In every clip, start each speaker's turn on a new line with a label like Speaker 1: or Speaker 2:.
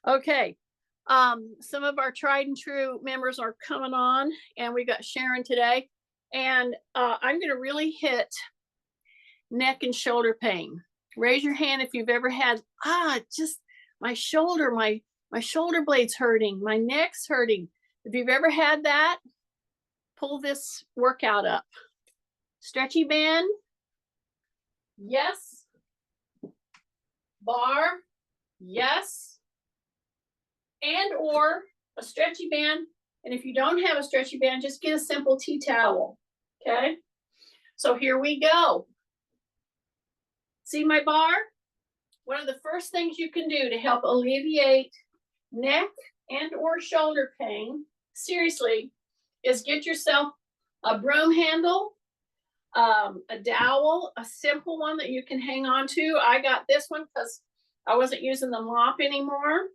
Speaker 1: Okay. Some of our tried and true members are coming on, and we got Sharon today. And I'm going to really hit neck and shoulder pain. Raise your hand if you've ever had just my shoulder, my shoulder blades hurting, my neck's hurting. If you've ever had that, pull this workout up. Stretchy band, yes. Bar, yes. And or a stretchy band. And if you don't have a stretchy band, just get a simple tea towel. Okay. So here we go. See my bar? One of the first things you can do to help alleviate neck and or shoulder pain, seriously, is get yourself a broom handle, a dowel, a simple one that you can hang on to. I got this one because I wasn't using the mop anymore.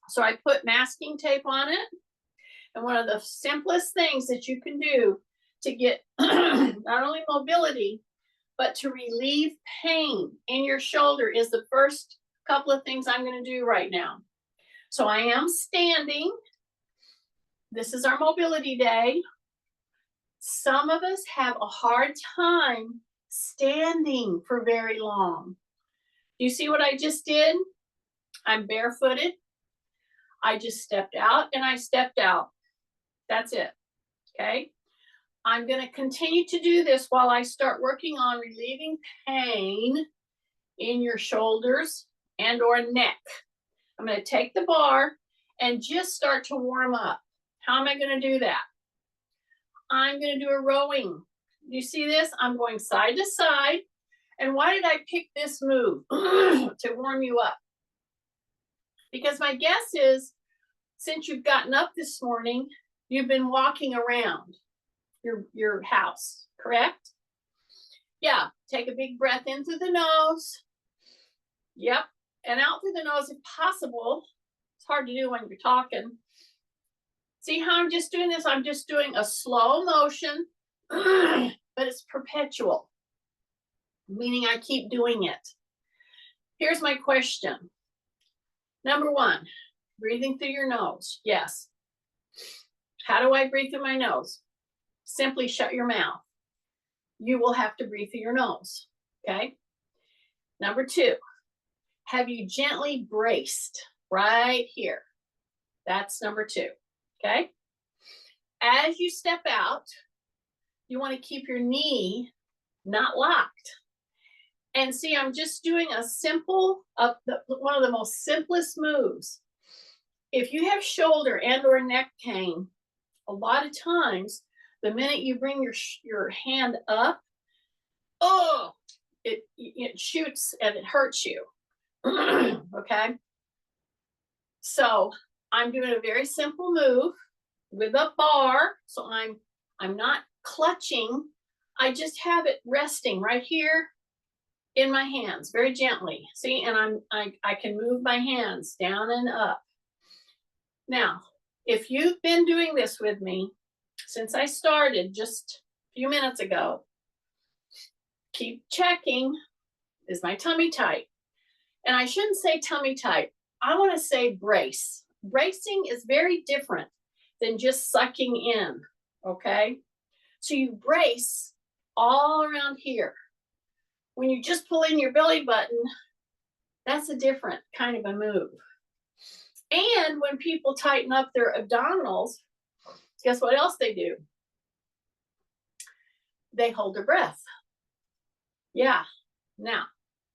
Speaker 1: So I put masking tape on it. And one of the simplest things that you can do to get not only mobility, but to relieve pain in your shoulder is the first couple of things I'm going to do right now. So I am standing. This is our mobility day. Some of us have a hard time standing for very long. Do you see what I just did? I'm barefooted. I just stepped out and I stepped out. That's it. Okay. I'm going to continue to do this while I start working on relieving pain in your shoulders and or neck. I'm going to take the bar and just start to warm up. How am I going to do that? I'm going to do a rowing. You see this? I'm going side to side. And why did I pick this move? To warm you up. Because my guess is, since you've gotten up this morning, you've been walking around your house, correct? Yeah, take a big breath in through the nose. Yep, and out through the nose if possible. It's hard to do when you're talking. See how I'm just doing this? I'm just doing a slow motion, but it's perpetual, meaning I keep doing it. Here's my question. Number one, breathing through your nose. Yes. How do I breathe through my nose? Simply shut your mouth. You will have to breathe through your nose. Okay. Number two, have you gently braced right here? That's number two. Okay. As you step out, you want to keep your knee not locked. And see, I'm just doing a simple, one of the most simplest moves. If you have shoulder and or neck pain, a lot of times, the minute you bring your hand up, it shoots and it hurts you. Okay. So I'm doing a very simple move with a bar. So I'm not clutching. I just have it resting right here in my hands very gently. See, and I can move my hands down and up. Now, if you've been doing this with me since I started just a few minutes ago, keep checking, is my tummy tight? And I shouldn't say tummy tight. I want to say brace. Bracing is very different than just sucking in, okay? So you brace all around here. When you just pull in your belly button, that's a different kind of a move. And when people tighten up their abdominals, guess what else they do? They hold their breath. Yeah. Now,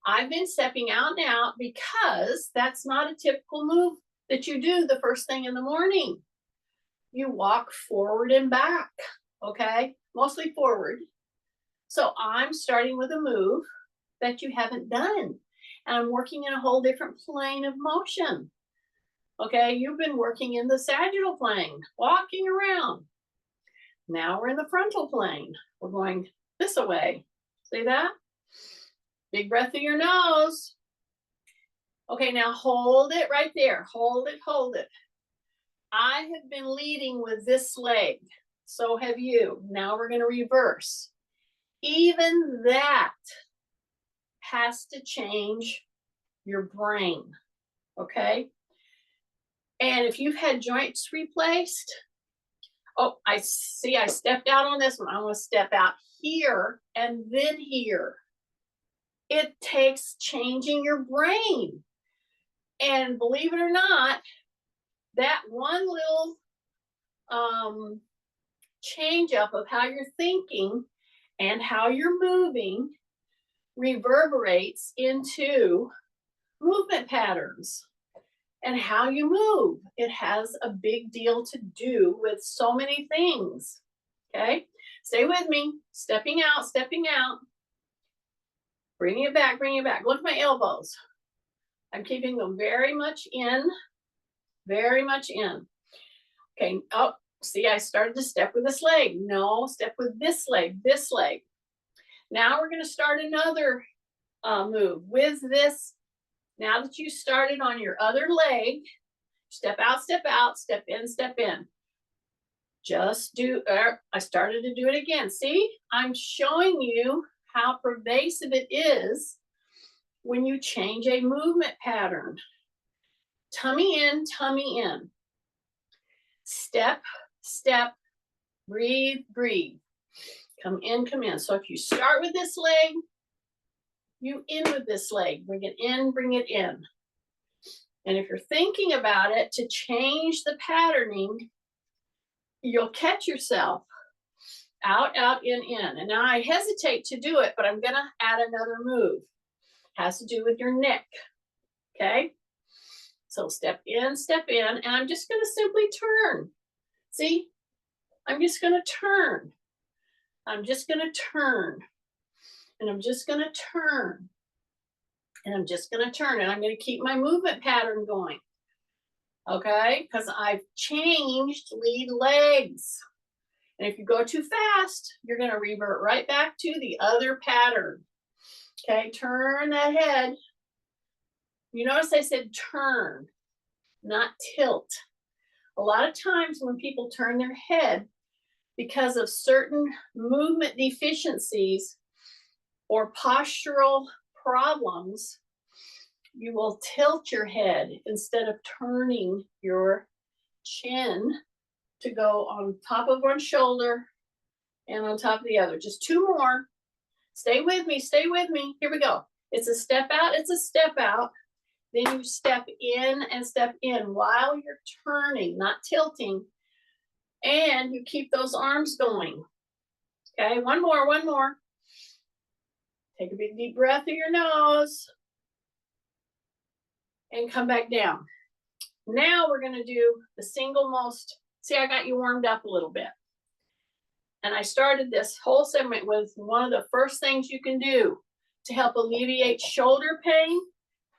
Speaker 1: I've been stepping out now because that's not a typical move that you do the first thing in the morning. You walk forward and back, okay? Mostly forward. So I'm starting with a move that you haven't done. And I'm working in a whole different plane of motion. Okay, you've been working in the sagittal plane, walking around. Now we're in the frontal plane. We're going this way. See that? Big breath through your nose. Okay, now hold it right there. Hold it, hold it. I have been leading with this leg. So have you. Now we're going to reverse. Even that has to change your brain. Okay? And if you've had joints replaced, oh, I see I stepped out on this one. I'm going to step out here and then here. It takes changing your brain. And believe it or not, that one little change up of how you're thinking and how you're moving reverberates into movement patterns and how you move. It has a big deal to do with so many things. Okay, stay with me. Stepping out, stepping out. Bringing it back, bringing it back. Look at my elbows. I'm keeping them very much in, very much in. Okay, oh, see, I started to step with this leg. No, step with this leg, this leg. Now we're going to start another move with this. Now that you started on your other leg, step out, step in, step in. Just do, I started to do it again. See, I'm showing you how pervasive it is when you change a movement pattern. Tummy in, tummy in. Step, step, breathe, breathe. Come in, come in. So if you start with this leg, you in with this leg. Bring it in, bring it in. And if you're thinking about it to change the patterning, you'll catch yourself. Out, out, in. And now I hesitate to do it, but I'm going to add another move. Has to do with your neck. Okay? So step in, and I'm just going to simply turn. See? I'm just going to turn. I'm just going to turn. And I'm just going to turn. And I'm just going to turn. And I'm going to keep my movement pattern going. Okay? Because I've changed lead legs. And if you go too fast, you're going to revert right back to the other pattern. Okay, turn that head. You notice I said turn, not tilt. A lot of times when people turn their head because of certain movement deficiencies or postural problems, you will tilt your head instead of turning your chin to go on top of one shoulder and on top of the other. Just two more. Stay with me, stay with me. Here we go. It's a step out, it's a step out. Then you step in and step in while you're turning, not tilting. And you keep those arms going. Okay, one more, one more. Take a big deep breath through your nose. And come back down. Now we're gonna do the single most, see, I got you warmed up a little bit. And I started this whole segment with one of the first things you can do to help alleviate shoulder pain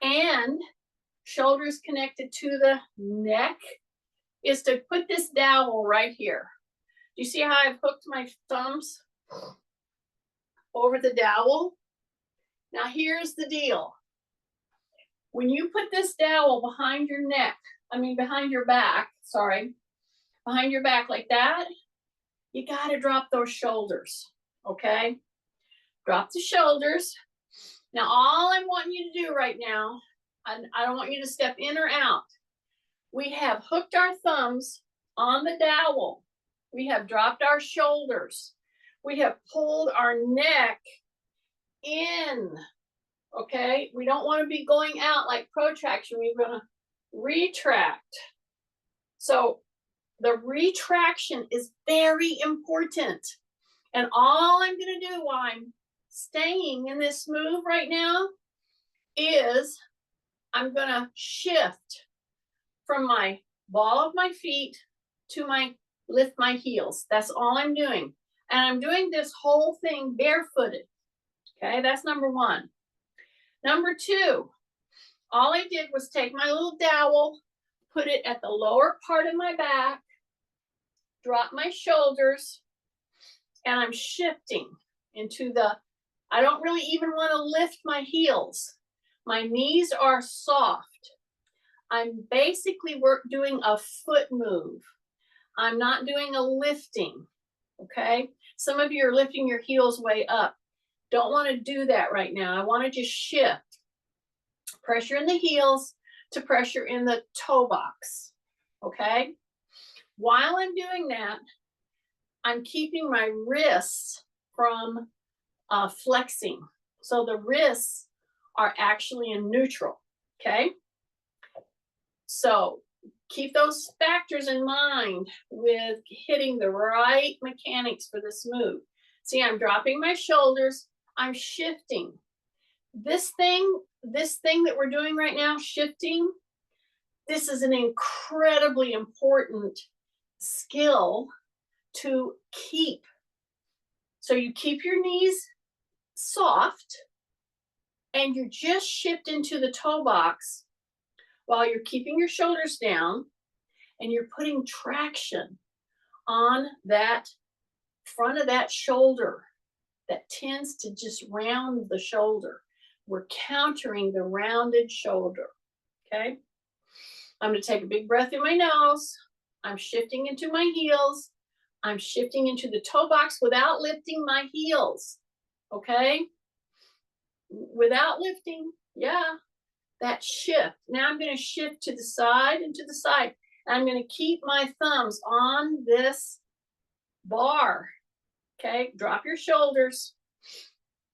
Speaker 1: and shoulders connected to the neck is to put this dowel right here. Do you see how I've hooked my thumbs over the dowel? Now here's the deal. When you put this dowel behind your neck, behind your back, behind your back like that, you got to drop those shoulders, okay? Drop the shoulders. Now, all I'm wanting you to do right now, I don't want you to step in or out. We have hooked our thumbs on the dowel. We have dropped our shoulders. We have pulled our neck in, okay? We don't want to be going out like protraction. We're going to retract. So the retraction is very important. And all I'm going to do while I'm staying in this move right now is I'm going to shift from my ball of my feet to lift my heels. That's all I'm doing. And I'm doing this whole thing barefooted. Okay, that's number one. Number two, all I did was take my little dowel, put it at the lower part of my back, drop my shoulders, and I'm shifting into I don't really even want to lift my heels. My knees are soft. I'm basically doing a foot move. I'm not doing a lifting, okay? Some of you are lifting your heels way up. Don't want to do that right now. I want to just shift. Pressure in the heels to pressure in the toe box, okay? While I'm doing that, I'm keeping my wrists from flexing. So the wrists are actually in neutral, okay? So keep those factors in mind with hitting the right mechanics for this move. See, I'm dropping my shoulders, I'm shifting. This thing that we're doing right now, shifting, this is an incredibly important skill to keep. So you keep your knees soft and you just shift into the toe box while you're keeping your shoulders down and you're putting traction on that front of that shoulder that tends to just round the shoulder. We're countering the rounded shoulder, okay? I'm gonna take a big breath in my nose. I'm shifting into my heels. I'm shifting into the toe box without lifting my heels, okay? Without lifting, yeah, that shift. Now I'm gonna shift to the side and to the side. I'm gonna keep my thumbs on this bar, okay? Drop your shoulders.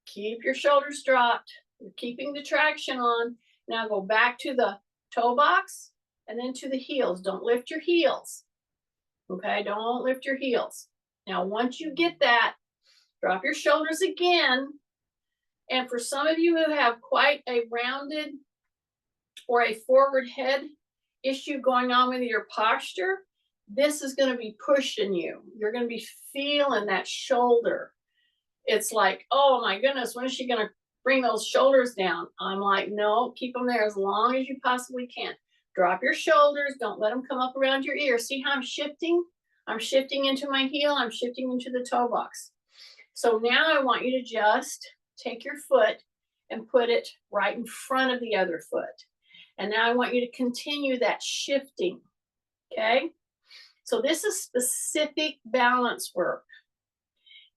Speaker 1: Keep your shoulders dropped. You're keeping the traction on. Now go back to the toe box and then to the heels. Don't lift your heels. Okay, don't lift your heels. Now, once you get that, drop your shoulders again. And for some of you who have quite a rounded or a forward head issue going on with your posture, this is going to be pushing you. You're going to be feeling that shoulder. It's like, oh my goodness, when is she going to bring those shoulders down? I'm like, no, keep them there as long as you possibly can. Drop your shoulders. Don't let them come up around your ear. See how I'm shifting? I'm shifting into my heel. I'm shifting into the toe box. So now I want you to just take your foot and put it right in front of the other foot. And now I want you to continue that shifting, okay? So this is specific balance work.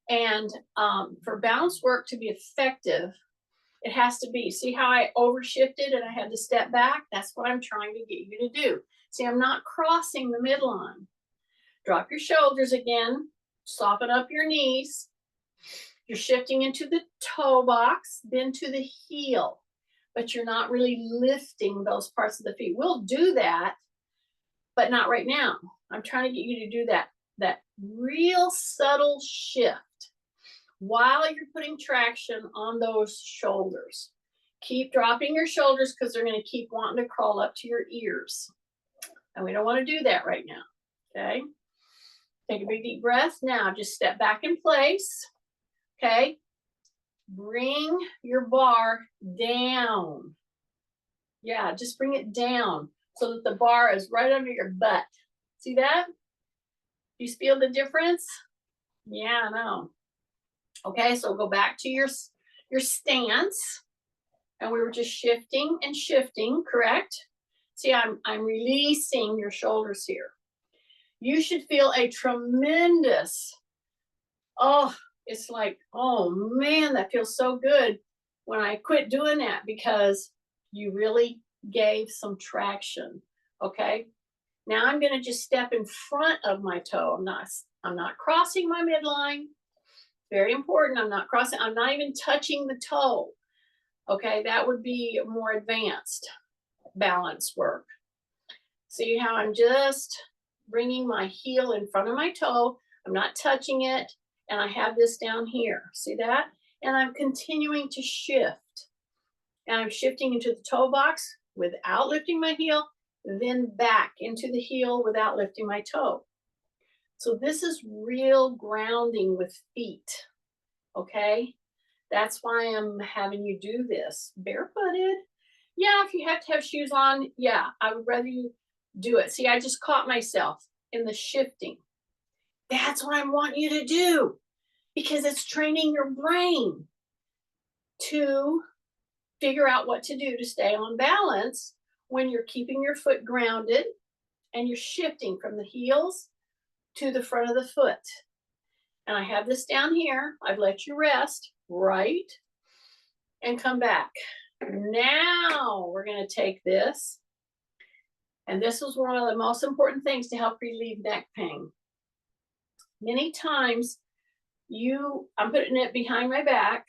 Speaker 1: And for balance work to be effective, it has to be, see how I overshifted and I had to step back? That's what I'm trying to get you to do. See, I'm not crossing the midline. Drop your shoulders again, soften up your knees. You're shifting into the toe box, then to the heel, but you're not really lifting those parts of the feet. We'll do that, but not right now. I'm trying to get you to do that real subtle shift while you're putting traction on those shoulders. Keep dropping your shoulders because they're going to keep wanting to crawl up to your ears. And we don't want to do that right now, okay? Take a big deep breath. Now just step back in place, okay? Bring your bar down. Yeah, just bring it down so that the bar is right under your butt. See that? You feel the difference? Yeah, I know. Okay, so go back to your stance. And we were just shifting and shifting, correct? See, I'm releasing your shoulders here. You should feel a tremendous, oh, it's like, oh man, that feels so good when I quit doing that because you really gave some traction, okay? Now I'm gonna just step in front of my toe. I'm not crossing my midline. Very important, I'm not crossing, I'm not even touching the toe. Okay, that would be more advanced balance work. See how I'm just bringing my heel in front of my toe. I'm not touching it, and I have this down here. See that? And I'm continuing to shift. And I'm shifting into the toe box without lifting my heel, then back into the heel without lifting my toe. So this is real grounding with feet, okay? That's why I'm having you do this. Barefooted. Yeah, if you have to have shoes on, yeah, I would rather you do it. See, I just caught myself in the shifting. That's what I want you to do because it's training your brain to figure out what to do to stay on balance when you're keeping your foot grounded and you're shifting from the heels to the front of the foot. And I have this down here. I've let you rest, right? And come back. Now we're going to take this And this is one of the most important things to help relieve neck pain. Many times I'm putting it behind my back,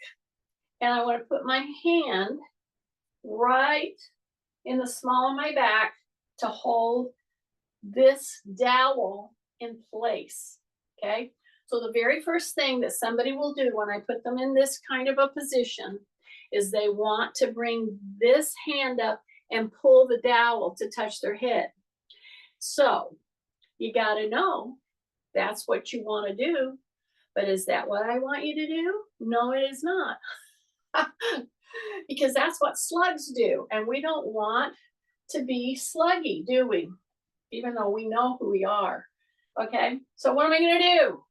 Speaker 1: and I want to put my hand right in the small of my back to hold this dowel in place, okay? So the very first thing that somebody will do when I put them in this kind of a position is they want to bring this hand up and pull the dowel to touch their head. So you got to know that's what you want to do. But is that what I want you to do? No, it is not. Because that's what slugs do. And we don't want to be sluggy, do we? Even though we know who we are. Okay, so what am I going to do?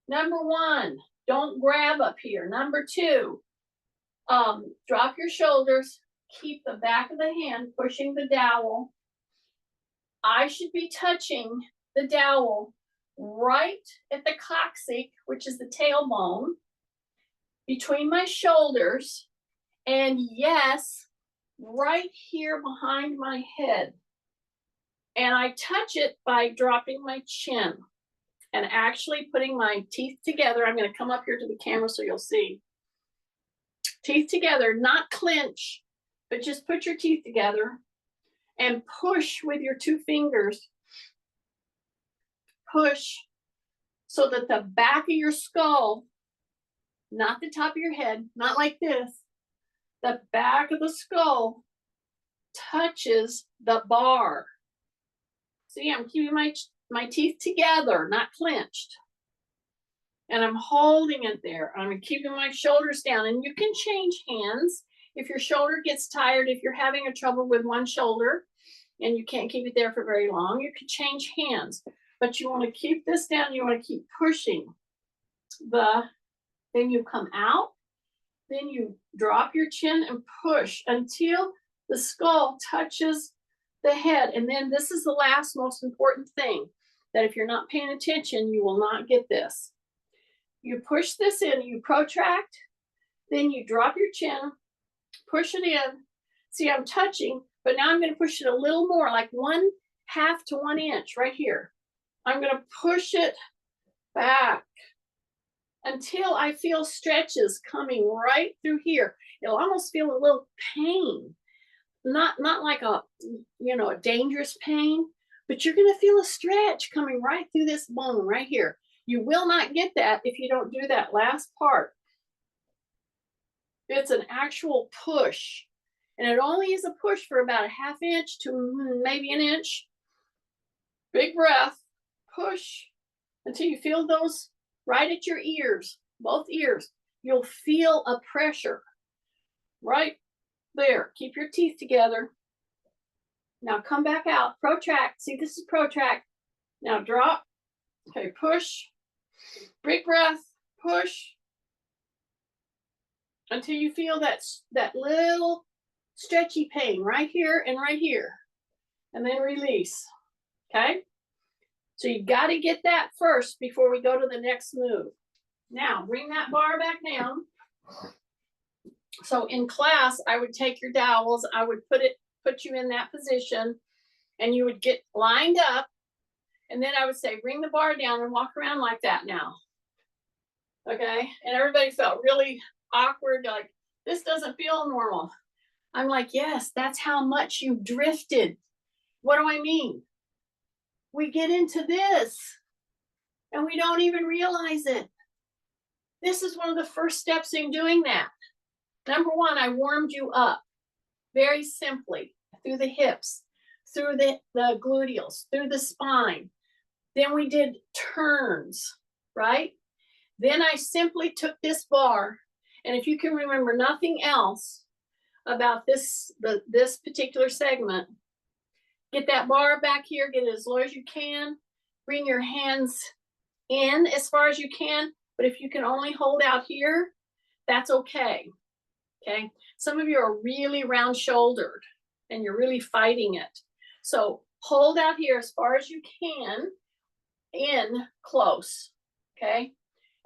Speaker 1: Number one, don't grab up here. Number two, drop your shoulders. Keep the back of the hand pushing the dowel. I should be touching the dowel right at the coccyx, which is the tailbone, between my shoulders, and yes, right here behind my head. And I touch it by dropping my chin and actually putting my teeth together. I'm going to come up here to the camera so you'll see. Teeth together, not clench, but just put your teeth together and push with your two fingers. Push so that the back of your skull, not the top of your head, not like this, the back of the skull touches the bar. See, I'm keeping my teeth together, not clenched. And I'm holding it there. I'm keeping my shoulders down. And you can change hands if your shoulder gets tired. If you're having a trouble with one shoulder and you can't keep it there for very long, you can change hands. But you want to keep this down. You want to keep pushing. Then you come out. Then you drop your chin and push until the skull touches the head. And then this is the last most important thing, that if you're not paying attention, you will not get this. You push this in, you protract, then you drop your chin, push it in. See, I'm touching, but now I'm going to push it a little more, like 1/2 to 1 inch right here. I'm going to push it back until I feel stretches coming right through here. You'll almost feel a little pain, not like a dangerous pain, but you're going to feel a stretch coming right through this bone right here. You will not get that if you don't do that last part. It's an actual push, and it only is a push for about 1/2 inch to maybe 1 inch. Big breath, push until you feel those right at your ears, both ears. You'll feel a pressure right there. Keep your teeth together. Now come back out, protract. See, this is protract. Now drop. Okay, push. Big breath, push until you feel that little stretchy pain right here and right here. And then release. Okay? So you got to get that first before we go to the next move. Now, bring that bar back down. So in class, I would take your dowels, I would put you in that position, and you would get lined up, and then I would say, bring the bar down and walk around like that now. Okay? And everybody felt really awkward, like, this doesn't feel normal. I'm like, yes, that's how much you drifted. What do I mean? We get into this, and we don't even realize it. This is one of the first steps in doing that. Number one, I warmed you up very simply through the hips, through the gluteals, through the spine. Then we did turns, right? Then I simply took this bar, and if you can remember nothing else about this particular segment, get that bar back here, get it as low as you can, bring your hands in as far as you can, but if you can only hold out here, that's okay. Okay, some of you are really round shouldered and you're really fighting it. So hold out here as far as you can, in close. Okay,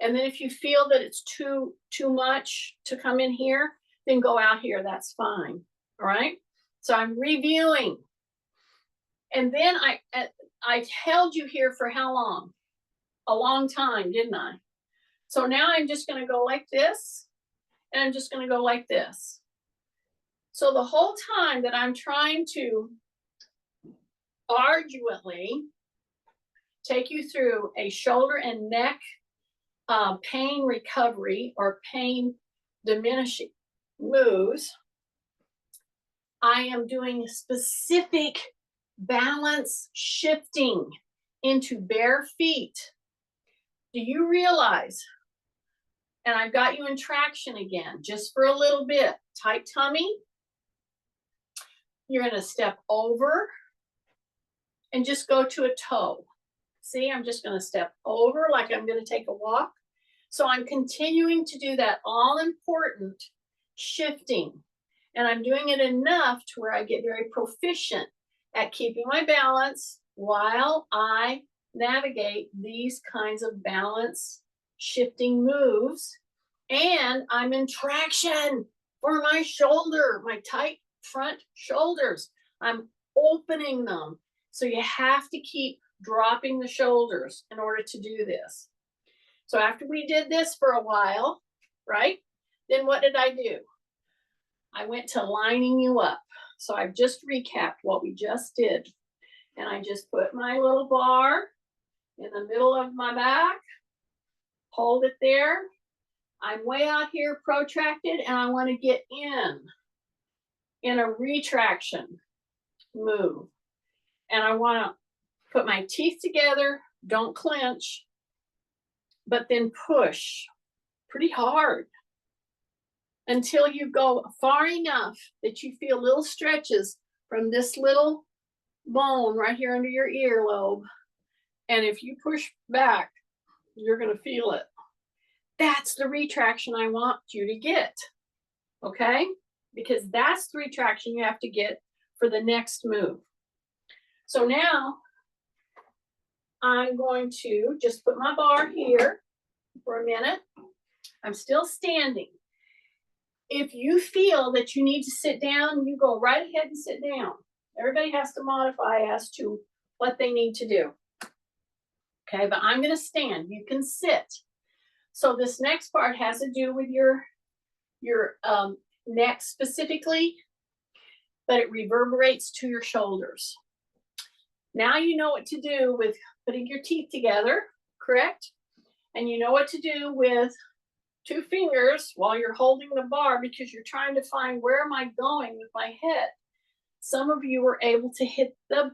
Speaker 1: and then if you feel that it's too much to come in here, then go out here. That's fine. All right. So I'm reviewing. And then I held you here for how long? A long time, didn't I? So now I'm just going to go like this, and I'm just going to go like this. So the whole time that I'm trying to arduously take you through a shoulder and neck pain recovery or pain diminishing moves, I am doing specific balance shifting into bare feet. Do you realize? And I've got you in traction again, just for a little bit. Tight tummy. You're going to step over and just go to a toe. See, I'm just going to step over like I'm going to take a walk. So I'm continuing to do that all important shifting. And I'm doing it enough to where I get very proficient at keeping my balance while I navigate these kinds of balance shifting moves. And I'm in traction for my shoulder, my tight front shoulders. I'm opening them. So you have to keep dropping the shoulders in order to do this. So after we did this for a while, right? Then what did I do? I went to lining you up. So I've just recapped what we just did. And I just put my little bar in the middle of my back, hold it there. I'm way out here protracted and I want to get in a retraction move. And I want to put my teeth together, don't clench, but then push pretty hard until you go far enough that you feel little stretches from this little bone right here under your earlobe. And if you push back, you're going to feel it. That's the retraction I want you to get, okay? Because that's the retraction you have to get for the next move. So now I'm going to just put my bar here for a minute. I'm still standing. If you feel that you need to sit down, you go right ahead and sit down. Everybody has to modify as to what they need to do. Okay, but I'm going to stand. You can sit. So this next part has to do with your neck specifically, but it reverberates to your shoulders. Now you know what to do with putting your teeth together, correct? And you know what to do with 2 fingers while you're holding the bar because you're trying to find where am I going with my head. Some of you were able to hit the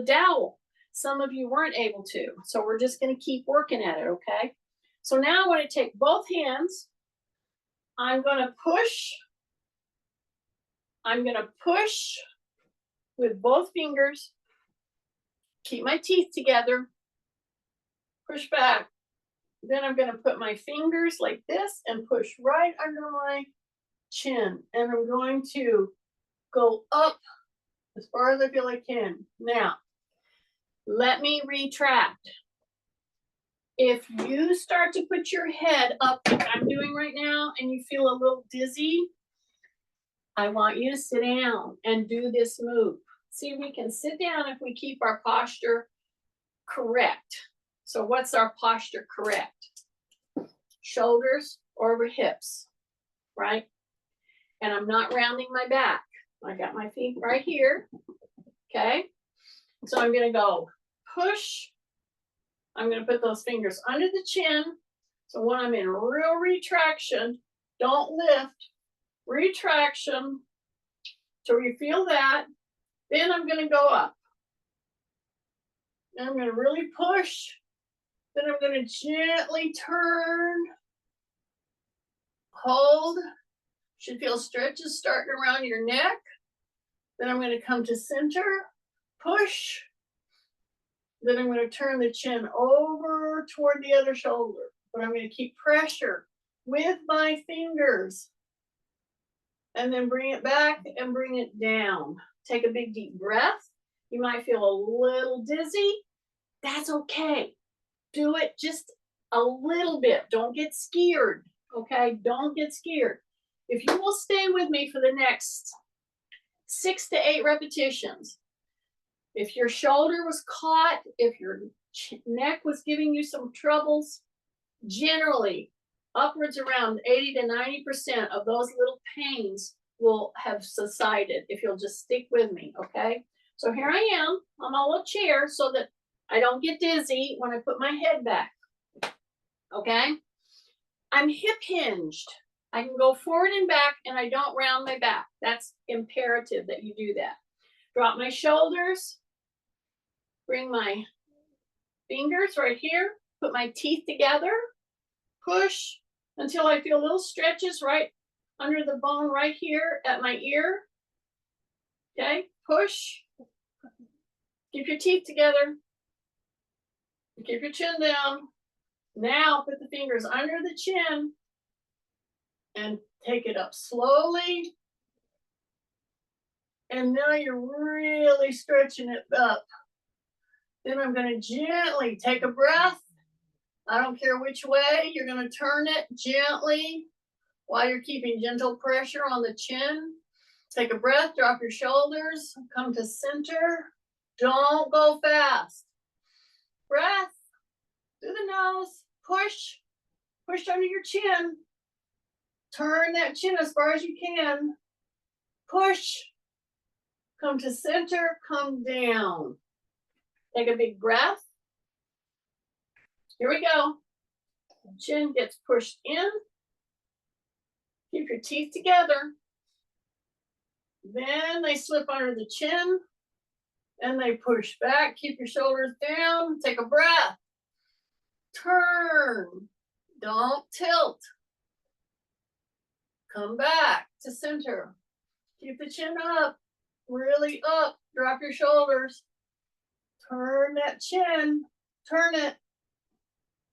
Speaker 1: dowel. Some of you weren't able to. So we're just going to keep working at it, okay? So now I want to take both hands. I'm going to push. I'm going to push with both fingers. Keep my teeth together. Push back. Then I'm going to put my fingers like this and push right under my chin. And I'm going to go up as far as I feel I can. Now, let me retract. If you start to put your head up like I'm doing right now and you feel a little dizzy, I want you to sit down and do this move. See, we can sit down if we keep our posture correct. So what's our posture correct? Shoulders over hips, right? And I'm not rounding my back. I got my feet right here, okay? So I'm gonna go push. I'm gonna put those fingers under the chin. So when I'm in real retraction, don't lift, retraction, till you feel that. Then I'm gonna go up. And I'm gonna really push. Then I'm gonna gently turn, hold. Should feel stretches starting around your neck. Then I'm gonna come to center, push. Then I'm going to turn the chin over toward the other shoulder. But I'm going to keep pressure with my fingers. And then bring it back and bring it down. Take a big deep breath. You might feel a little dizzy. That's okay. Do it just a little bit. Don't get scared. Okay? Don't get scared. If you will stay with me for the next 6 to 8 repetitions, If your shoulder was caught, if your neck was giving you some troubles, generally upwards around 80 to 90% of those little pains will have subsided if you'll just stick with me, okay? So here I am on my little chair so that I don't get dizzy when I put my head back, okay? I'm hip hinged. I can go forward and back and I don't round my back. That's imperative that you do that. Drop my shoulders, bring my fingers right here, put my teeth together, push until I feel little stretches right under the bone right here at my ear. Okay, push. Keep your teeth together. Keep your chin down. Now put the fingers under the chin and take it up slowly. And now you're really stretching it up. Then I'm going to gently take a breath. I don't care which way, you're going to turn it gently while you're keeping gentle pressure on the chin. Take a breath, drop your shoulders, come to center. Don't go fast. Breath through the nose, push under your chin. Turn that chin as far as you can. Push, come to center, come down. Take a big breath. Here we go. Chin gets pushed in. Keep your teeth together. Then they slip under the chin and they push back. Keep your shoulders down. Take a breath. Turn. Don't tilt. Come back to center. Keep the chin up, really up. Drop your shoulders. Turn that chin. Turn it.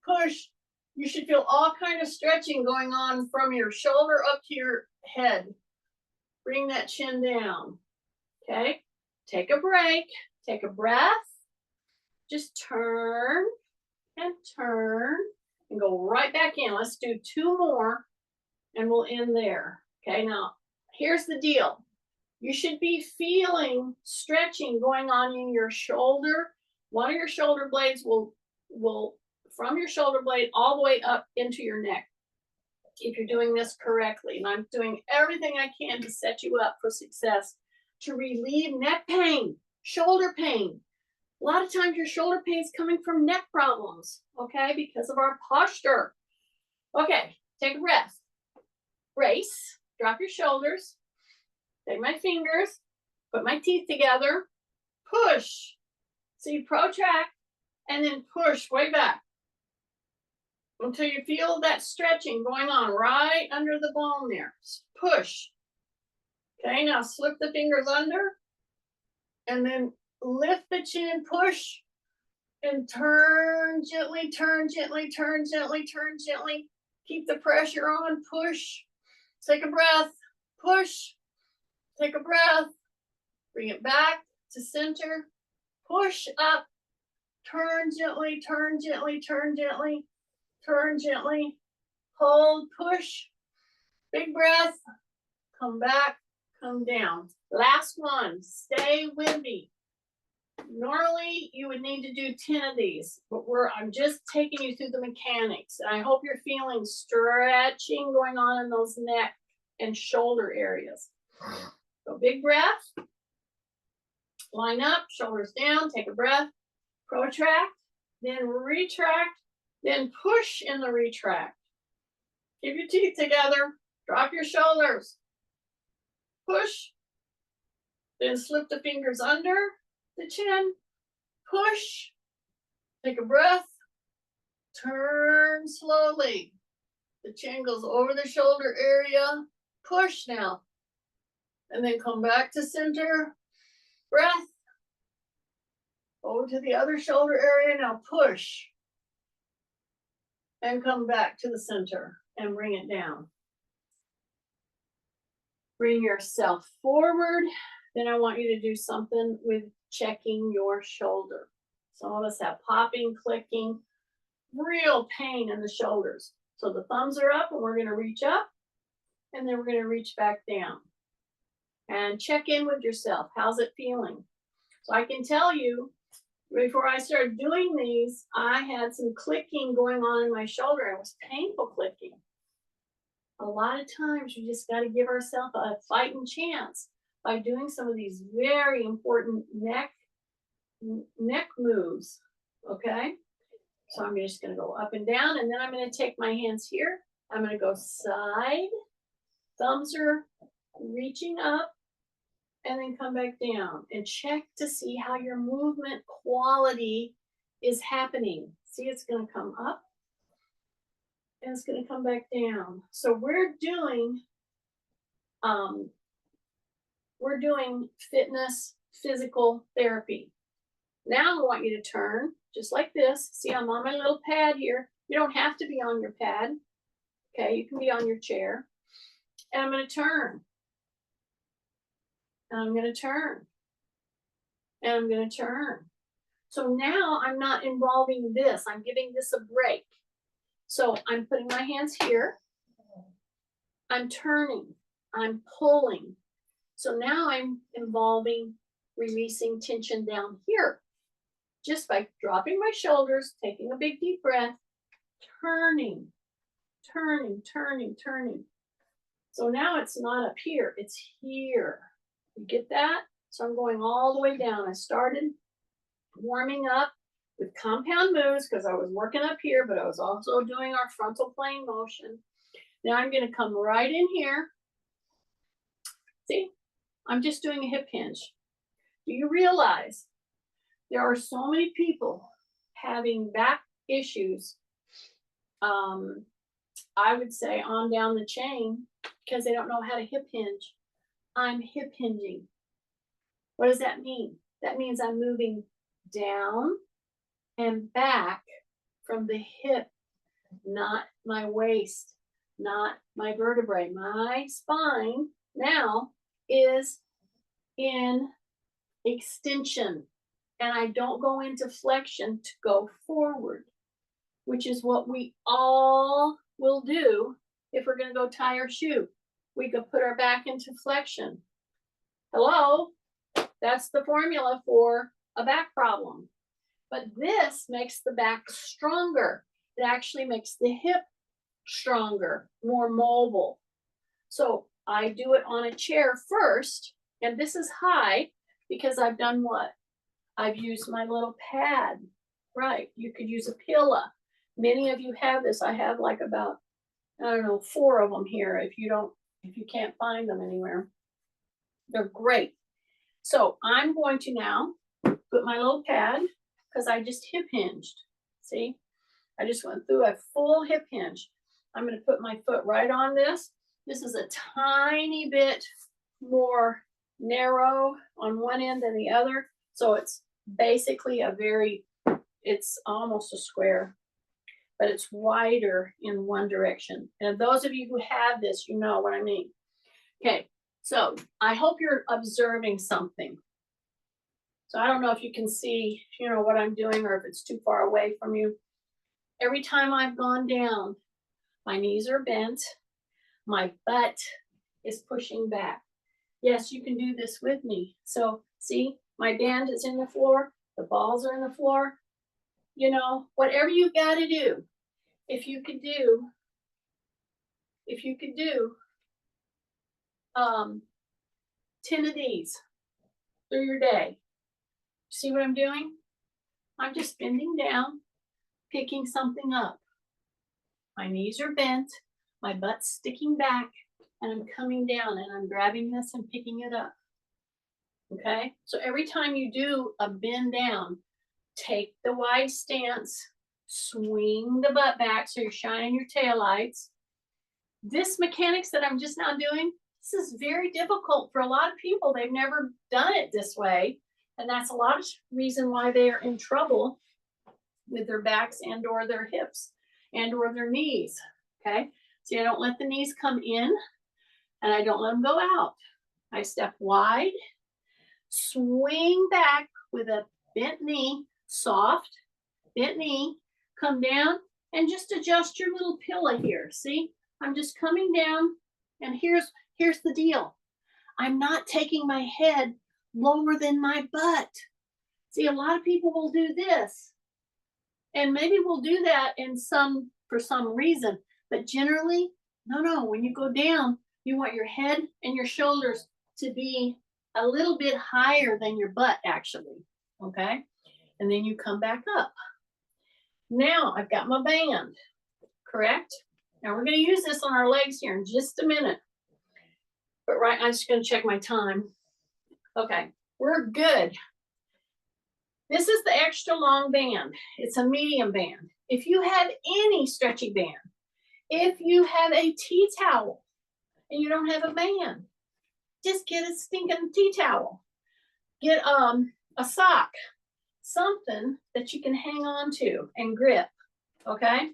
Speaker 1: Push. You should feel all kind of stretching going on from your shoulder up to your head. Bring that chin down. Okay? Take a break. Take a breath. Just turn and turn and go right back in. Let's do 2 more and we'll end there. Okay, now here's the deal. You should be feeling stretching going on in your shoulder. One of your shoulder blades will from your shoulder blade all the way up into your neck, if you're doing this correctly. And I'm doing everything I can to set you up for success, to relieve neck pain, shoulder pain. A lot of times your shoulder pain is coming from neck problems, okay, because of our posture. Okay, take a breath. Brace, drop your shoulders, take my fingers, put my teeth together, push. So you protract and then push way back until you feel that stretching going on right under the bone there. Push. Okay, now slip the fingers under and then lift the chin, push, and turn gently, turn gently, turn gently, turn gently. Keep the pressure on, push. Take a breath, push. Take a breath. Bring it back to center. Push up. Turn gently, turn gently, turn gently. Turn gently, hold, push, big breath, come back, come down. Last one, stay with me. Normally you would need to do 10 of these, but I'm just taking you through the mechanics. And I hope you're feeling stretching going on in those neck and shoulder areas. So big breath, line up, shoulders down, take a breath, protract, then retract, then push in the retract. Keep your teeth together. Drop your shoulders. Push. Then slip the fingers under the chin. Push. Take a breath. Turn slowly. The chin goes over the shoulder area. Push now. And then come back to center. Breath. Over to the other shoulder area. Now push. And come back to the center and bring it down. Bring yourself forward. Then I want you to do something with checking your shoulder. Some of us have popping, clicking, real pain in the shoulders. So the thumbs are up and we're going to reach up and then we're going to reach back down. And check in with yourself. How's it feeling? So I can tell you, before I started doing these, I had some clicking going on in my shoulder. It was painful clicking. A lot of times you just got to give ourselves a fighting chance by doing some of these very important neck moves, okay? So I'm just going to go up and down, and then I'm going to take my hands here. I'm going to go side, thumbs are reaching up, and then come back down and check to see how your movement quality is happening. See, it's going to come up and it's going to come back down. So we're doing fitness, physical therapy. Now I want you to turn just like this. See, I'm on my little pad here. You don't have to be on your pad. Okay, you can be on your chair. And I'm going to turn. And I'm going to turn. And I'm going to turn. So now I'm not involving this. I'm giving this a break. So I'm putting my hands here. I'm turning. I'm pulling. So now I'm involving releasing tension down here. Just by dropping my shoulders, taking a big deep breath, turning, turning, turning, turning. So now it's not up here, it's here. You get that? So I'm going all the way down. I started warming up with compound moves because I was working up here, but I was also doing our frontal plane motion. Now I'm going to come right in here. See, I'm just doing a hip hinge. Do you realize there are so many people having back issues, I would say on down the chain, because they don't know how to hip hinge. I'm hip hinging. What does that mean? That means I'm moving down and back from the hip, not my waist, not my vertebrae. My spine now is in extension, and I don't go into flexion to go forward, which is what we all will do if we're going to go tie our shoe. We could put our back into flexion. Hello? That's the formula for a back problem. But this makes the back stronger. It actually makes the hip stronger, more mobile. So I do it on a chair first, and this is high because I've done what? I've used my little pad. Right, you could use a pillow. Many of you have this. I have like about, I don't know, 4 of them here if you can't find them anywhere. They're great. So I'm going to now put my little pad, because I just hip hinged. See, I just went through a full hip hinge. I'm going to put my foot right on this. This is a tiny bit more narrow on one end than the other. So it's basically it's almost a square, but it's wider in one direction. And those of you who have this, you know what I mean. Okay, so I hope you're observing something. So I don't know if you can see, what I'm doing, or if it's too far away from you. Every time I've gone down, my knees are bent, my butt is pushing back. Yes, you can do this with me. So see, my band is in the floor, the balls are in the floor. Whatever you got to do, if you could do 10 of these through your day. See what I'm doing? I'm just bending down, picking something up. My knees are bent, my butt's sticking back, and I'm coming down and I'm grabbing this and picking it up. Okay? So every time you do a bend down, take the wide stance, swing the butt back so you're shining your taillights. This mechanics that I'm just now doing, this is very difficult for a lot of people. They've never done it this way. And that's a lot of reason why they are in trouble with their backs and or their hips and or their knees. Okay. See, I don't let the knees come in and I don't let them go out. I step wide, swing back with a bent knee, soft, bent knee, come down and just adjust your little pillow here. See, I'm just coming down, and here's the deal. I'm not taking my head lower than my butt. See, a lot of people will do this. And maybe we'll do that for some reason. But generally, no, when you go down, you want your head and your shoulders to be a little bit higher than your butt, actually. Okay? And then you come back up. Now I've got my band, correct? Now we're going to use this on our legs here in just a minute. But I'm just going to check my time. Okay, we're good. This is the extra long band. It's a medium band. If you have any stretchy band, if you have a tea towel and you don't have a band, just get a stinking tea towel. Get a sock, something that you can hang on to and grip, okay?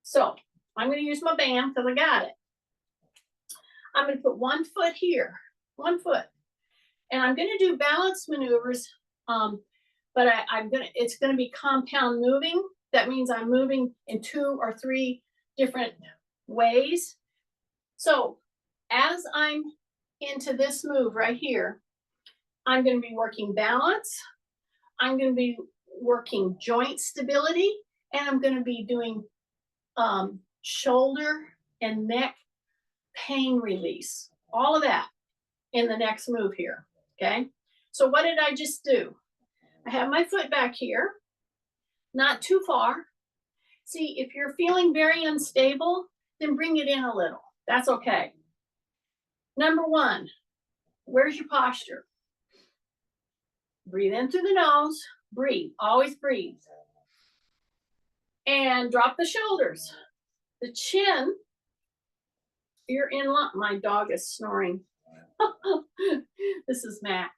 Speaker 1: So I'm going to use my band because I got it. I'm going to put one foot here, one foot, and I'm going to do balance maneuvers. But it's going to be compound moving. That means I'm moving in 2 or 3 different ways. So as I'm into this move right here, I'm going to be working balance. I'm going to be working joint stability, and I'm going to be doing shoulder and neck pain release. All of that in the next move here, okay? So what did I just do? I have my foot back here, not too far. See, if you're feeling very unstable, then bring it in a little. That's okay. Number 1, where's your posture? Breathe in through the nose. Breathe. Always breathe. And drop the shoulders. The chin, you're in line. My dog is snoring. This is Mac.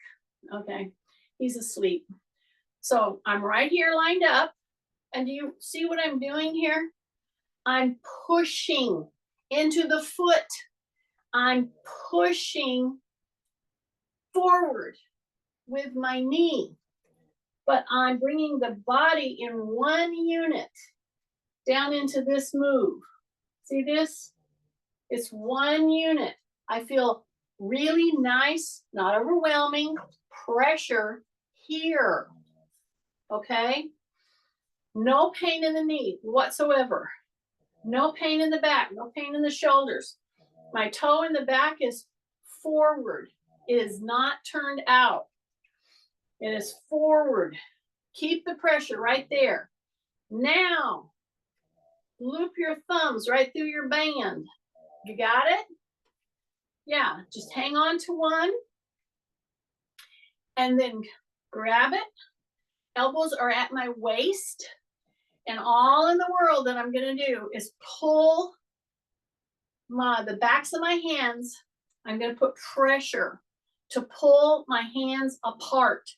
Speaker 1: Okay. He's asleep. So I'm right here lined up. And do you see what I'm doing here? I'm pushing into the foot. I'm pushing forward with my knee. But I'm bringing the body in one unit down into this move. See this? It's one unit. I feel really nice, not overwhelming pressure here. Okay? No pain in the knee whatsoever. No pain in the back, no pain in the shoulders. My toe in the back is forward. It is not turned out. It is forward. Keep the pressure right there. Now, loop your thumbs right through your band. You got it? Yeah, just hang on to one. And then grab it. Elbows are at my waist. And all in the world that I'm going to do is pull the backs of my hands. I'm going to put pressure to pull my hands apart.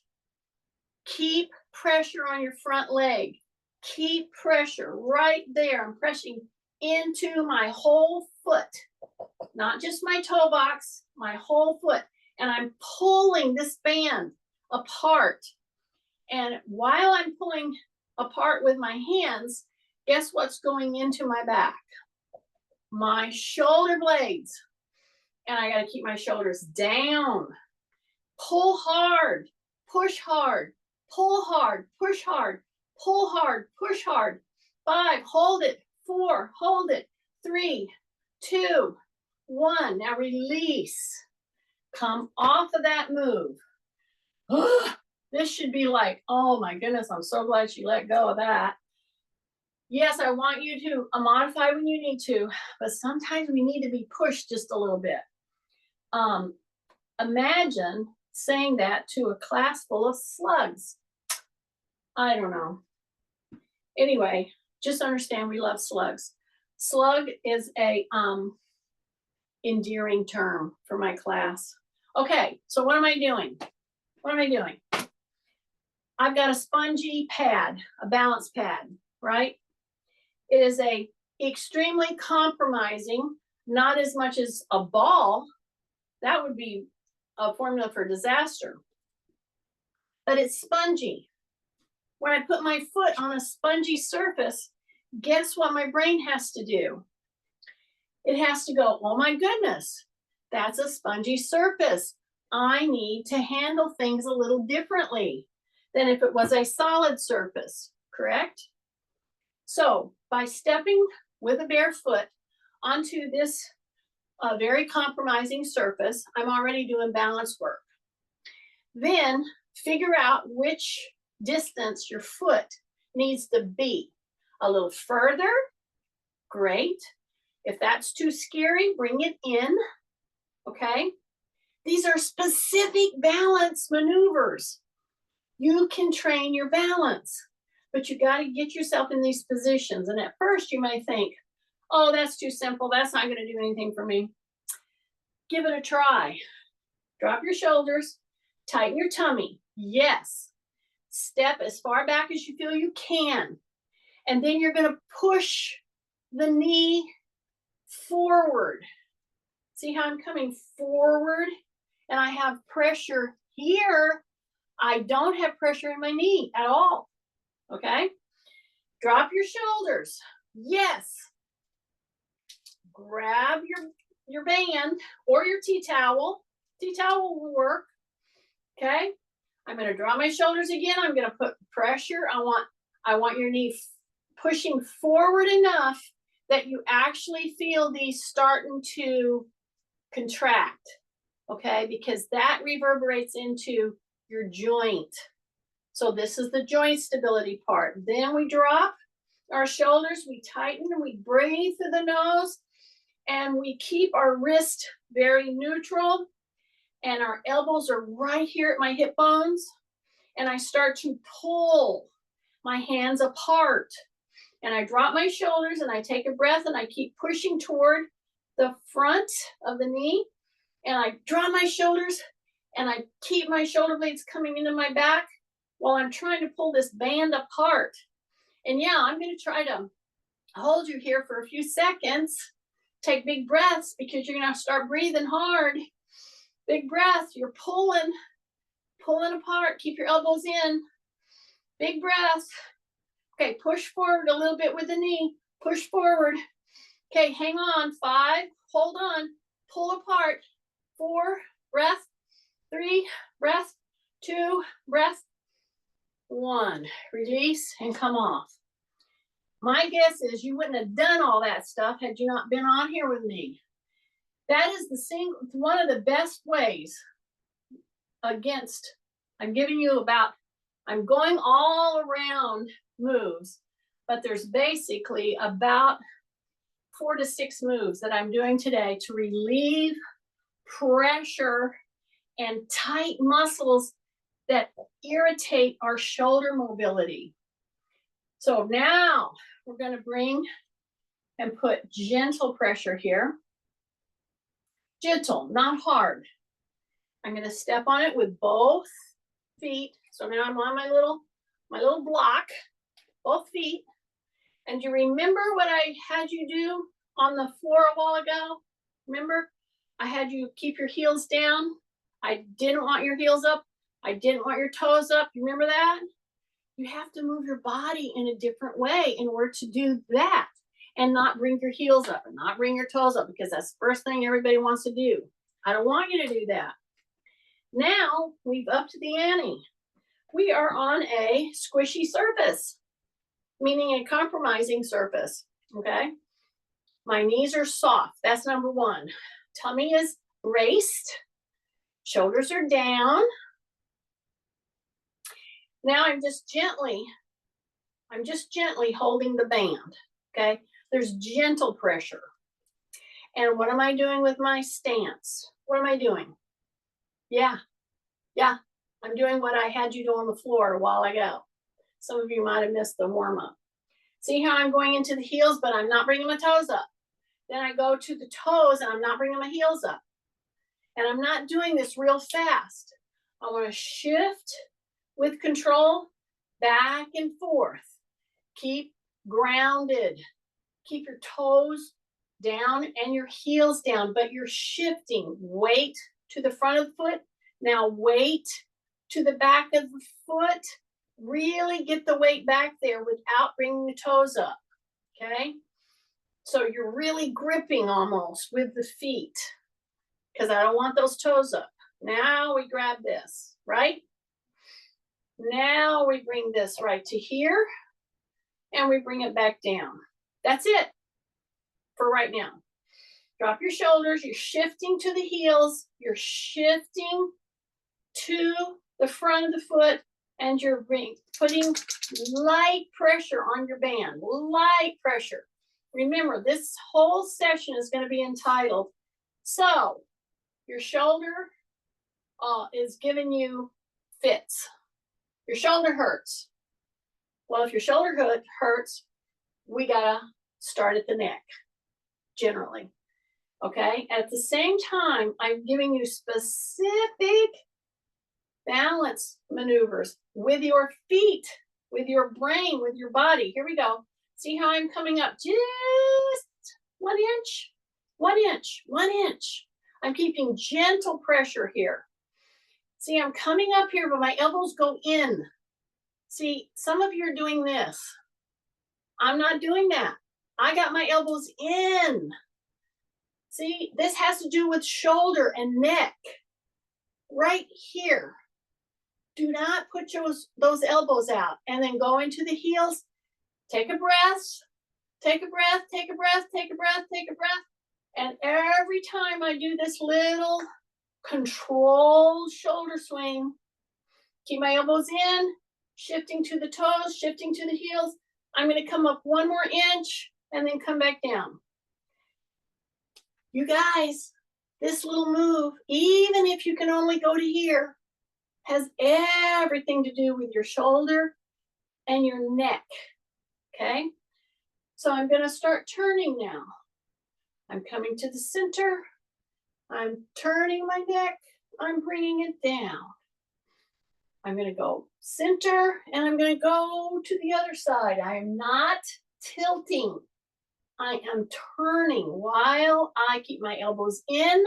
Speaker 1: Keep pressure on your front leg. Keep pressure right there. I'm pressing into my whole foot, not just my toe box, my whole foot. And I'm pulling this band apart. And while I'm pulling apart with my hands, guess what's going into my back? My shoulder blades. And I got to keep my shoulders down. Pull hard, push hard, pull hard, push hard, pull hard, push hard. 5, hold it. 4, hold it. 3, 2, 1. Now release. Come off of that move. This should be like, oh my goodness, I'm so glad she let go of that. Yes, I want you to modify when you need to, but sometimes we need to be pushed just a little bit. Imagine saying that to a class full of slugs. I don't know. Anyway, just understand we love slugs. Slug is a endearing term for my class. Okay, so what am I doing? What am I doing? I've got a spongy pad, a balance pad, right? It is a extremely compromising, not as much as a ball. That would be a formula for disaster. But it's spongy. When I put my foot on a spongy surface, guess what my brain has to do? It has to go, oh my goodness, that's a spongy surface. I need to handle things a little differently than if it was a solid surface, correct? So by stepping with a bare foot onto this very compromising surface, I'm already doing balance work. Then figure out which distance your foot needs to be. A little further, great. If that's too scary, bring it in, okay? These are specific balance maneuvers. You can train your balance, but you got to get yourself in these positions. And at first you may think, oh, that's too simple. That's not going to do anything for me. Give it a try. Drop your shoulders, tighten your tummy. Yes. Step as far back as you feel you can. And then you're going to push the knee forward. See how I'm coming forward? And I have pressure here. I don't have pressure in my knee at all. Okay? Drop your shoulders. Yes. Grab your band or your tea towel. Tea towel will work. Okay? I'm going to draw my shoulders again. I'm going to put pressure. I want your knee pushing forward enough that you actually feel these starting to contract. Okay? Because that reverberates into your joint. So this is the joint stability part. Then we drop our shoulders, we tighten, and we breathe through the nose, and we keep our wrist very neutral, and our elbows are right here at my hip bones, and I start to pull my hands apart, and I drop my shoulders, and I take a breath, and I keep pushing toward the front of the knee, and I draw my shoulders, and I keep my shoulder blades coming into my back while I'm trying to pull this band apart. And yeah, I'm going to try to hold you here for a few seconds. Take big breaths because you're going to start breathing hard. Big breath. You're pulling apart. Keep your elbows in. Big breath. Okay, push forward a little bit with the knee. Push forward. Okay, hang on. 5. Hold on. Pull apart. 4. Breath. 3. Breath. 2. Breath. 1. Release and come off. My guess is you wouldn't have done all that stuff had you not been on here with me. That is one of the best ways against, I'm going all around moves, but there's basically about 4 to 6 moves that I'm doing today to relieve pressure and tight muscles that irritate our shoulder mobility. So now we're going to bring and put gentle pressure here. Gentle, not hard. I'm going to step on it with both feet. So now I'm on my little block, both feet. And you remember what I had you do on the floor a while ago? Remember? I had you keep your heels down. I didn't want your heels up. I didn't want your toes up. You remember that? You have to move your body in a different way in order to do that and not bring your heels up and not bring your toes up, because that's the first thing everybody wants to do. I don't want you to do that. Now we've upped the ante. We are on a squishy surface, meaning a compromising surface, okay? My knees are soft. That's number 1. Tummy is braced. Shoulders are down. Now I'm just gently holding the band, okay? There's gentle pressure. And what am I doing with my stance? What am I doing? Yeah, I'm doing what I had you do on the floor a while ago. Some of you might have missed the warm-up. See how I'm going into the heels, but I'm not bringing my toes up. Then I go to the toes, and I'm not bringing my heels up. And I'm not doing this real fast. I want to shift with control, back and forth. Keep grounded. Keep your toes down and your heels down, but you're shifting. Weight to the front of the foot. Now weight to the back of the foot. Really get the weight back there without bringing the toes up, okay? So you're really gripping almost with the feet, because I don't want those toes up. Now we grab this, right? Now we bring this right to here and we bring it back down. That's it for right now. Drop your shoulders, you're shifting to the heels, you're shifting to the front of the foot, and you're putting light pressure on your band, light pressure. Remember, this whole session is going to be entitled, so your shoulder is giving you fits. Your shoulder hurts. Well, if your shoulder hurts, we gotta start at the neck, generally. Okay, at the same time, I'm giving you specific balance maneuvers with your feet, with your brain, with your body. Here we go. See how I'm coming up just 1 inch, 1 inch, 1 inch. I'm keeping gentle pressure here. See, I'm coming up here, but my elbows go in. See, some of you are doing this. I'm not doing that. I got my elbows in. See, this has to do with shoulder and neck. Right here. Do not put those elbows out. And then go into the heels. Take a breath. Take a breath, take a breath, take a breath, take a breath. And every time I do this little controlled shoulder swing, keep my elbows in, shifting to the toes, shifting to the heels. I'm going to come up 1 more inch and then come back down. You guys, this little move, even if you can only go to here, has everything to do with your shoulder and your neck. Okay? So I'm going to start turning now. I'm coming to the center. I'm turning my neck. I'm bringing it down. I'm going to go center and I'm going to go to the other side. I am not tilting. I am turning while I keep my elbows in,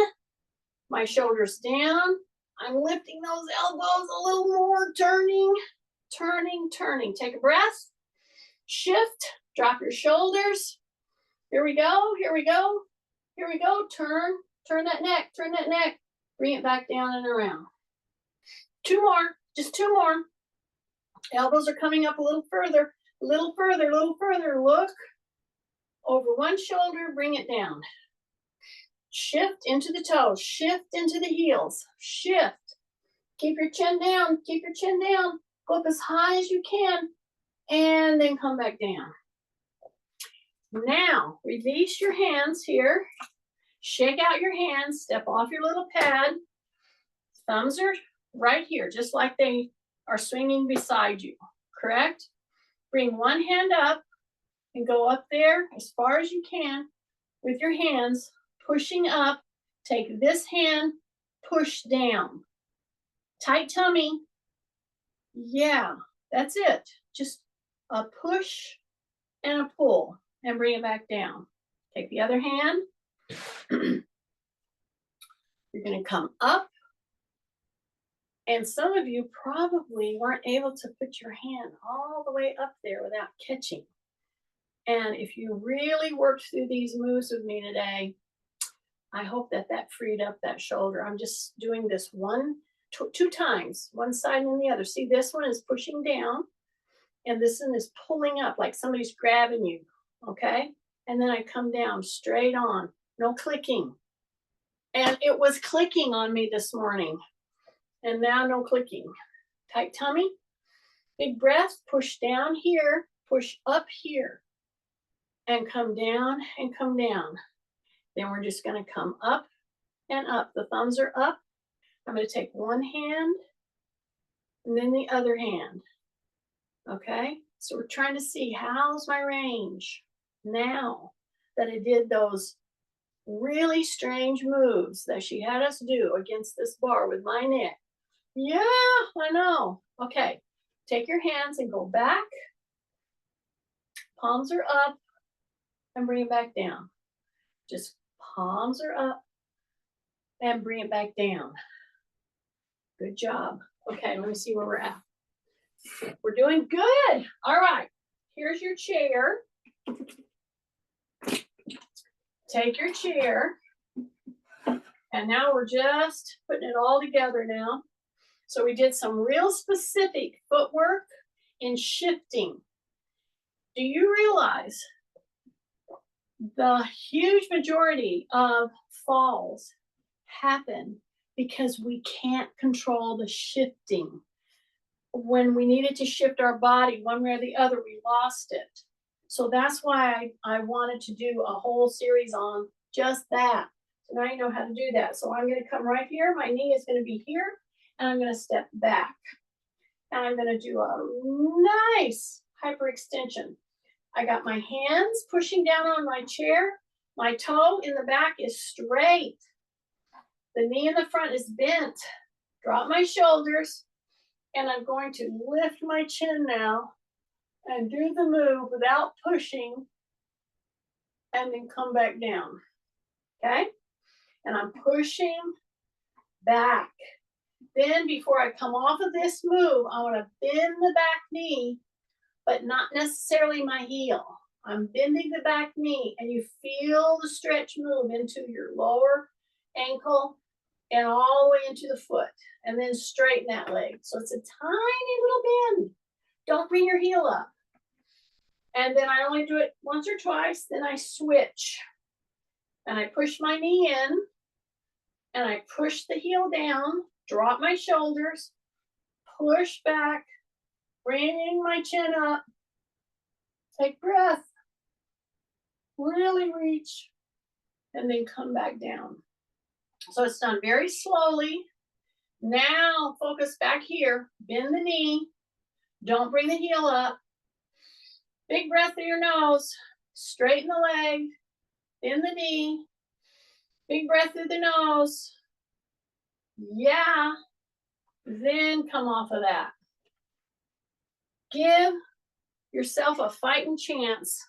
Speaker 1: my shoulders down. I'm lifting those elbows a little more, turning, turning, turning. Take a breath, shift, drop your shoulders. Here we go, here we go, here we go. Turn that neck, turn that neck. Bring it back down and around. 2 more, just 2 more. Elbows are coming up a little further, a little further, a little further. Look over one shoulder, bring it down. Shift into the toes, shift into the heels, shift. Keep your chin down, keep your chin down. Go up as high as you can, and then come back down. Now, release your hands here. Shake out your hands, step off your little pad. Thumbs are right here, just like they are swinging beside you, correct? Bring one hand up and go up there as far as you can with your hands, pushing up. Take this hand, push down. Tight tummy. Yeah, that's it. Just a push and a pull and bring it back down. Take the other hand. You're going to come up. And some of you probably weren't able to put your hand all the way up there without catching. And if you really worked through these moves with me today, I hope that freed up that shoulder. I'm just doing this 2 times, one side and the other. See, this one is pushing down, and this one is pulling up like somebody's grabbing you, okay? And then I come down straight on, no clicking. And it was clicking on me this morning. And now no clicking. Tight tummy, big breath, push down here, push up here, and come down and come down. Then we're just going to come up and up. The thumbs are up. I'm going to take one hand and then the other hand. Okay? So we're trying to see how's my range now that I did those really strange moves that she had us do against this bar with my neck. Yeah, I know. Okay, take your hands and go back. Palms are up and bring it back down. Just palms are up and bring it back down. Good job. Okay, let me see where we're at. We're doing good. All right, here's your chair. Take your chair And now we're just putting it all together now. So we did some real specific footwork in shifting. Do you realize the huge majority of falls happen because we can't control the shifting? When we needed to shift our body one way or the other, we lost it. So that's why I wanted to do a whole series on just that. So now you know how to do that. So I'm going to come right here. My knee is going to be here, and I'm going to step back. And I'm going to do a nice hyperextension. I got my hands pushing down on my chair. My toe in the back is straight. The knee in the front is bent. Drop my shoulders. And I'm going to lift my chin now and do the move without pushing, and then come back down. Okay? And I'm pushing back. Then before I come off of this move, I want to bend the back knee, but not necessarily my heel. I'm bending the back knee, and you feel the stretch move into your lower ankle and all the way into the foot, and then straighten that leg. So it's a tiny little bend. Don't bring your heel up. And then I only do it once or twice, then I switch. And I push my knee in, and I push the heel down, drop my shoulders, push back, bring my chin up, take breath, really reach, and then come back down. So it's done very slowly. Now focus back here, bend the knee, don't bring the heel up. Big breath through your nose, straighten the leg, bend the knee, big breath through the nose. Yeah, then come off of that. Give yourself a fighting chance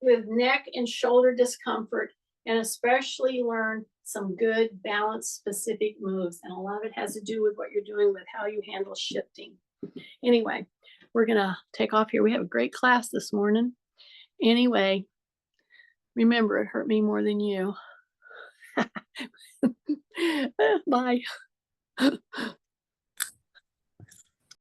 Speaker 1: with neck and shoulder discomfort, and especially learn some good balance specific moves. And a lot of it has to do with what you're doing with how you handle shifting. Anyway, we're going to take off here. We have a great class this morning. Anyway, remember, it hurt me more than you. Bye.